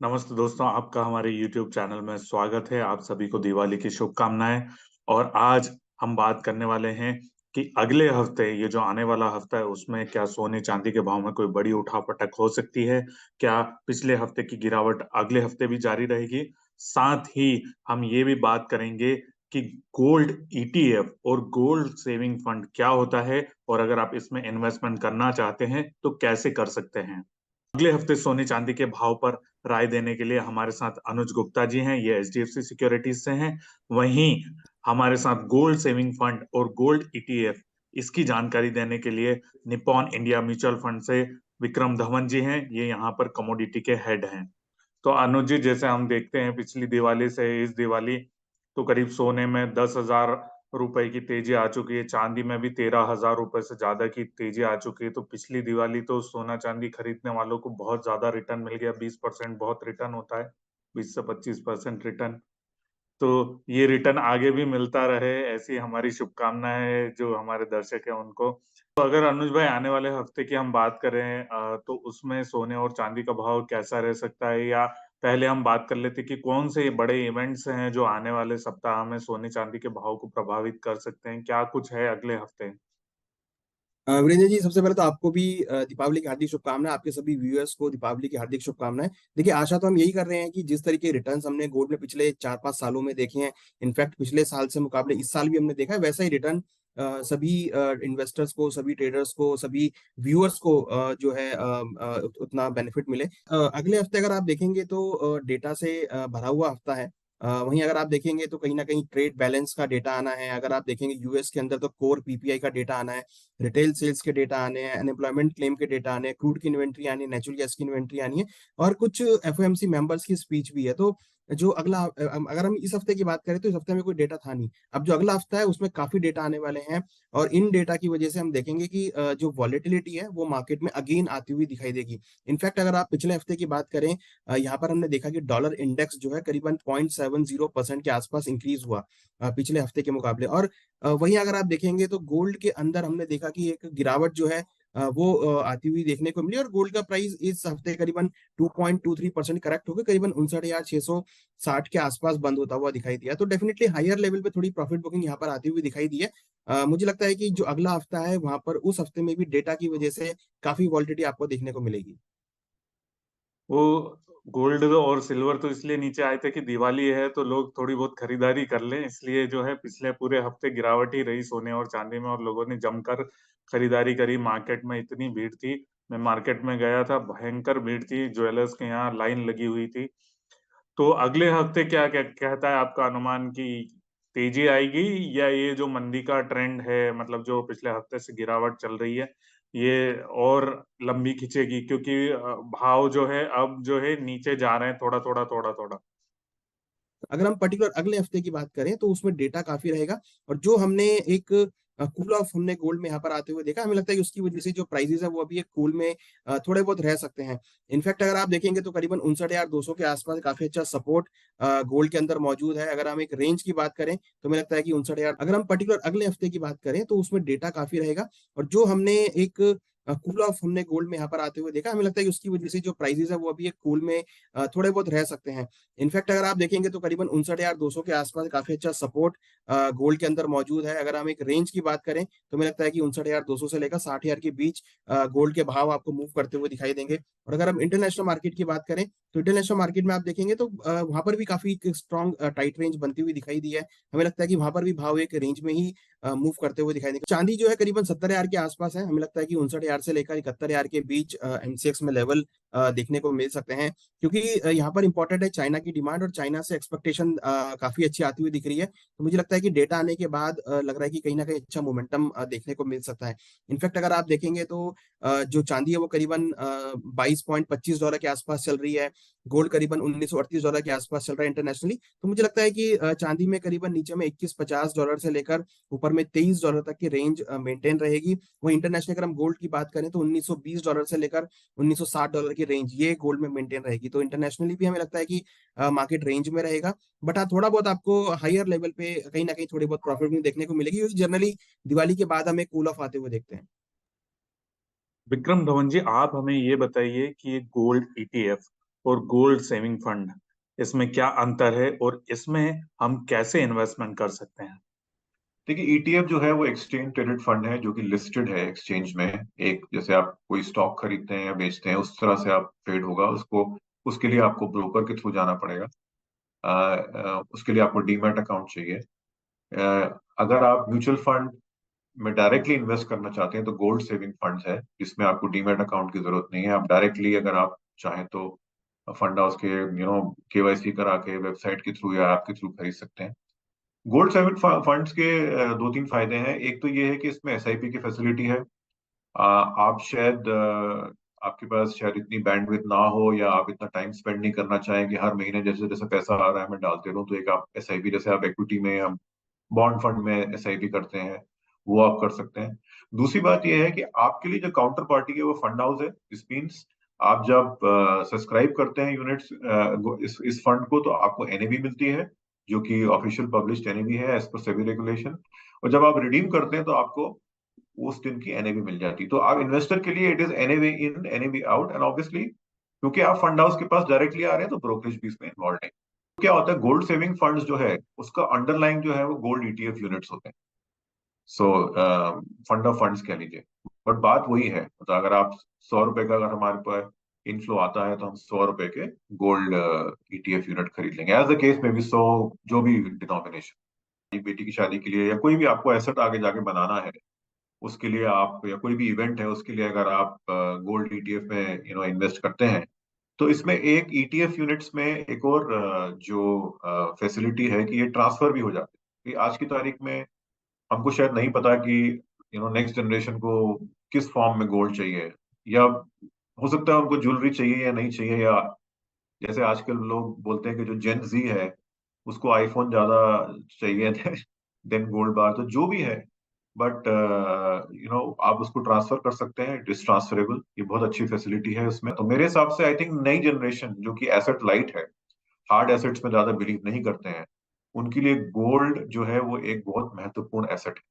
नमस्ते दोस्तों, आपका हमारे YouTube चैनल में स्वागत है। आप सभी को दिवाली की शुभकामनाएं। और आज हम बात करने वाले हैं कि अगले हफ्ते, ये जो आने वाला हफ्ता है, उसमें क्या सोने चांदी के भाव में कोई बड़ी उठापटक हो सकती है? क्या पिछले हफ्ते की गिरावट अगले हफ्ते भी जारी रहेगी? साथ ही हम ये भी बात करेंगे कि गोल्ड ETF और गोल्ड सेविंग फंड क्या होता है, और अगर आप इसमें इन्वेस्टमेंट करना चाहते हैं तो कैसे कर सकते हैं। अगले हफ्ते सोने चांदी के भाव पर राय देने के लिए हमारे साथ अनुज गुप्ता जी हैं, ये HDFC सिक्योरिटीज से हैं। वहीं हमारे साथ गोल्ड सेविंग फंड और गोल्ड ETF, इसकी जानकारी देने के लिए निप्पॉन इंडिया म्यूचुअल फंड से विक्रम धवन जी हैं, ये यहाँ पर कमोडिटी के हेड हैं। तो अनुज जी, जैसे हम देखते हैं पिछली दिवाली से इस दिवाली तो करीब सोने में 10,000 रुपए की तेजी आ चुकी है, चांदी में भी 13,000 रुपए से ज्यादा की तेजी आ चुकी है। तो पिछली दिवाली तो सोना चांदी खरीदने वालों को बहुत ज्यादा रिटर्न मिल गया, 20% बहुत रिटर्न होता है, 20 से 25% रिटर्न। तो ये रिटर्न आगे भी मिलता रहे, ऐसी हमारी शुभकामनाएं है जो हमारे दर्शक है उनको। तो अगर अनुज भाई आने वाले हफ्ते की हम बात करें, तो उसमें सोने और चांदी का भाव कैसा रह सकता है, या पहले हम बात कर लेते कि कौन से बड़े इवेंट्स हैं जो आने वाले सप्ताह में सोने चांदी के भाव को प्रभावित कर सकते हैं, क्या कुछ है अगले हफ्ते। वीरेंद्र जी, सबसे पहले तो आपको भी दीपावली की हार्दिक शुभकामनाएं। आपके सभी व्यूअर्स को दीपावली की हार्दिक शुभकामनाएं। देखिए, आशा तो हम यही कर रहे हैं कि जिस तरीके रिटर्न्स हमने गोल्ड में पिछले 4-5 सालों में देखे हैं, इनफैक्ट पिछले साल से मुकाबले इस साल भी हमने देखा है, वैसा ही रिटर्न सभी इन्वेस्टर्स को, सभी ट्रेडर्स को, सभी व्यूअर्स को जो है उतना बेनिफिट मिले। अगले हफ्ते अगर आप देखेंगे तो डेटा से भरा हुआ हफ्ता है। वहीं अगर आप देखेंगे तो कहीं ना कहीं ट्रेड बैलेंस का डेटा आना है। अगर आप देखेंगे यूएस के अंदर तो कोर पीपीआई का डेटा आना है, रिटेल सेल्स के डेटा आने हैं, अनएम्प्लॉयमेंट क्लेम के डेटा आने हैं, क्रूड की इन्वेंट्री आनी है, नेचुरल गैस की इन्वेंट्री आनी है, और कुछ एफओएमसी मेंबर्स की स्पीच भी है। तो जो अगला अगर हम इस हफ्ते की बात करें तो इस हफ्ते में कोई डेटा था नहीं। अब जो अगला हफ्ता है उसमें काफी डेटा आने वाले हैं, और इन डेटा की वजह से हम देखेंगे कि जो वॉलेटिलिटी है वो मार्केट में अगेन आती हुई दिखाई देगी। इनफैक्ट अगर आप पिछले हफ्ते की बात करें, यहाँ पर हमने देखा कि डॉलर इंडेक्स जो है करीबन 0.70% के आसपास इंक्रीज हुआ पिछले हफ्ते के मुकाबले। और वहीं अगर आप देखेंगे तो गोल्ड के अंदर हमने देखा कि एक गिरावट जो है वो आती हुई देखने को मिली, और गोल्ड का प्राइस इस हफ्ते करीबन 2.23% करेक्ट होकर करीबन 59,660 के आसपास बंद होता हुआ दिखाई दिया। तो डेफिनेटली हायर लेवल पे थोड़ी प्रॉफिट बुकिंग यहाँ पर आती हुई दिखाई दी है। मुझे लगता है कि जो अगला हफ्ता है वहां पर उस हफ्ते में भी डेटा की वजह से काफी वॉलिटिलिटी आपको देखने को मिलेगी। वो गोल्ड और सिल्वर तो इसलिए नीचे आए थे कि दिवाली है तो लोग थोड़ी बहुत खरीदारी कर लें, इसलिए जो है पिछले पूरे हफ्ते गिरावट ही रही सोने और चांदी में, और लोगों ने जमकर खरीदारी करी। मार्केट में इतनी भीड़ थी, मैं मार्केट में गया था, भयंकर भीड़ थी, ज्वेलर्स के यहाँ लाइन लगी हुई थी। तो अगले हफ्ते क्या क्या कहता है आपका अनुमान की तेजी आएगी, या ये जो मंदी का ट्रेंड है, मतलब जो पिछले हफ्ते से गिरावट चल रही है, ये और लंबी खिंचेगी? क्योंकि भाव जो है अब जो है नीचे जा रहे हैं, थोड़ा थोड़ा थोड़ा थोड़ा। अगर हम पर्टिकुलर अगले हफ्ते की बात करें तो उसमें डेटा काफी रहेगा, और जो हमने एक कूल ऑफ हमने गोल्ड में यहाँ पर आते हुए देखा, हमें लगता है कि उसकी वजह से जो प्राइसेस है वो अभी एक कूल में थोड़े बहुत रह सकते हैं। इनफैक्ट अगर आप देखेंगे तो करीबन 59,200 के आसपास काफी अच्छा सपोर्ट गोल्ड के अंदर मौजूद है। अगर हम एक रेंज की बात करें तो मुझे लगता है कि 59,000, अगर हम पर्टिकुलर अगले हफ्ते की बात करें तो उसमें डेटा काफी रहेगा, और जो हमने एक कूल ऑफ हमने गोल्ड में यहाँ पर आते हुए देखा, हमें लगता है कि उसकी वजह से जो प्राइसेस है वो अभी एक कूल में थोड़े बहुत रह सकते हैं। इनफैक्ट अगर आप देखेंगे तो करीबन 59,200 के आसपास काफी अच्छा सपोर्ट गोल्ड के अंदर मौजूद है। अगर हम एक रेंज की बात करें तो मुझे लगता है कि 59,200 से लेकर 60,000 के बीच गोल्ड के भाव आपको मूव करते हुए दिखाई देंगे। और अगर हम इंटरनेशनल मार्केट की बात करें तो इंटरनेशनल मार्केट में आप देखेंगे तो वहां पर भी काफी स्ट्रॉन्ग टाइट रेंज बनती हुई दिखाई दी है। हमें लगता है कि वहां पर भी भाव एक रेंज में ही मूव करते हुए दिखाई देंगे। चांदी जो है करीबन 70,000 के आसपास है। हमें लगता है कि 59,000 से लेकर 71,000 के बीच एमसीएक्स में लेवल देखने को मिल सकते हैं, क्योंकि यहाँ पर इंपॉर्टेंट है चाइना की डिमांड, और चाइना से एक्सपेक्टेशन काफी अच्छी आती हुई दिख रही है। तो मुझे लगता है कि डेटा आने के बाद लग रहा है कि कहीं ना कहीं अच्छा मोमेंटम देखने को मिल सकता है। इनफैक्ट अगर आप देखेंगे तो जो चांदी है वो करीबन $22.25 के आसपास चल रही है। गोल्ड करीबन $1938 के आसपास चल रहा है इंटरनेशनली। तो मुझे लगता है कि चांदी में करीबन नीचे में $21.50 से लेकर ऊपर में $23 तक की रेंज मेंटेन रहेगी। वही इंटरनेशनल अगर हम गोल्ड की बात करें तो $1920 से लेकर $1960 की रेंज ये गोल्ड में मेंटेन रहेगी। तो इंटरनेशनली भी हमें लगता है कि मार्केट रेंज में रहेगा। बट हाँ, थोड़ा बहुत आपको हायर लेवल पे कहीं ना कहीं थोड़ी बहुत प्रॉफिट भी देखने को मिलेगी, क्योंकि जनरली दिवाली के बाद हमें कूल ऑफ आते हुए देखते हैं। विक्रम धवन जी, आप हमें ये बताइए कि ये गोल्ड ETF और गोल्ड सेविंग फंड, इसमें क्या अंतर है और इसमें हम कैसे इन्वेस्टमेंट कर सकते हैं? देखिए, ईटीएफ जो है वो एक्सचेंज ट्रेडेड फंड है, जो कि लिस्टेड है एक्सचेंज में। एक जैसे आप कोई स्टॉक खरीदते हैं या बेचते हैं, उस तरह से आप ट्रेड होगा उसको। उसके लिए आपको ब्रोकर के थ्रू जाना पड़ेगा। उसके लिए आपको डीमैट अकाउंट चाहिए। अगर आप म्यूचुअल फंड में डायरेक्टली इन्वेस्ट करना चाहते हैं तो गोल्ड सेविंग फंड है, जिसमें आपको डीमैट अकाउंट की जरूरत नहीं है। आप डायरेक्टली अगर आप चाहें तो फंड हाउस के केवाईसी करा के वेबसाइट के थ्रू या ऐप के थ्रू खरीद सकते हैं। गोल्ड सेविंग फंड्स के दो तीन फायदे हैं। एक तो ये है कि इसमें एसआईपी की फैसिलिटी है। आप शायद आपके पास शायद इतनी बैंडविड्थ ना हो, या आप इतना टाइम स्पेंड नहीं करना चाहें कि हर महीने जैसे जैसे पैसा आ रहा है मैं डालते रहूं। तो एक आप एसआईपी, जैसे आप इक्विटी में या बॉन्ड फंड में एसआईपी करते हैं, वो आप कर सकते हैं। दूसरी बात यह है कि आपके लिए जो काउंटर पार्टी है वो फंड हाउस है। इस मीन्स आप जब सब्सक्राइब करते हैं यूनिट्स इस फंड को, तो आपको एनएवी मिलती है, जो कि ऑफिशियल पब्लिश्ड एनएवी है एज पर सेबी रेगुलेशन। और जब आप रिडीम करते हैं तो आपको उस दिन की एनएवी मिल जाती है। तो आप इन्वेस्टर के लिए it is NAV in NAV out. And obviously क्योंकि आप फंड हाउस के पास डायरेक्टली आ रहे हैं तो ब्रोकरेज भी इसमें इन्वॉल्व है। तो क्या होता है, गोल्ड सेविंग फंड्स जो है उसका अंडरलाइन जो है वो गोल्ड ईटीएफ यूनिट्स होते हैं। सो फंड ऑफ फंड्स कह लीजिए। बट बात वही है, मतलब अगर आप 100 रुपए का अगर हमारे पास इनफ्लो आता है तो हम 100 रुपए के गोल्ड ईटीएफ यूनिट खरीद लेंगे। एज द केस में भी 100, जो भी डिनोमिनेशन, बेटी की शादी के लिए या कोई भी आपको एसेट आगे जाके बनाना है, उसके लिए आप, या कोई भी इवेंट है उसके लिए अगर आप गोल्ड ईटीएफ में इन्वेस्ट करते हैं, तो इसमें एक ईटीएफ यूनिट्स में एक और जो फैसिलिटी है कि ये ट्रांसफर भी हो जाते हैं। कि आज की तारीख में हमको शायद नहीं पता कि नेक्स्ट जनरेशन को किस फॉर्म में गोल्ड चाहिए, या हो सकता है उनको ज्वेलरी चाहिए या नहीं चाहिए, या जैसे आजकल लोग बोलते हैं कि जो जेन जी है उसको आईफोन ज्यादा चाहिए देन गोल्ड बार, तो जो भी है। बट आप उसको ट्रांसफर कर सकते हैं, इट इज ट्रांसफरेबल। ये बहुत अच्छी फैसिलिटी है उसमें। तो मेरे हिसाब से आई थिंक नई जनरेशन जो कि एसेट लाइट है, हार्ड एसेट्स में ज्यादा बिलीव नहीं करते हैं, उनके लिए गोल्ड जो है वो एक बहुत महत्वपूर्ण एसेट है।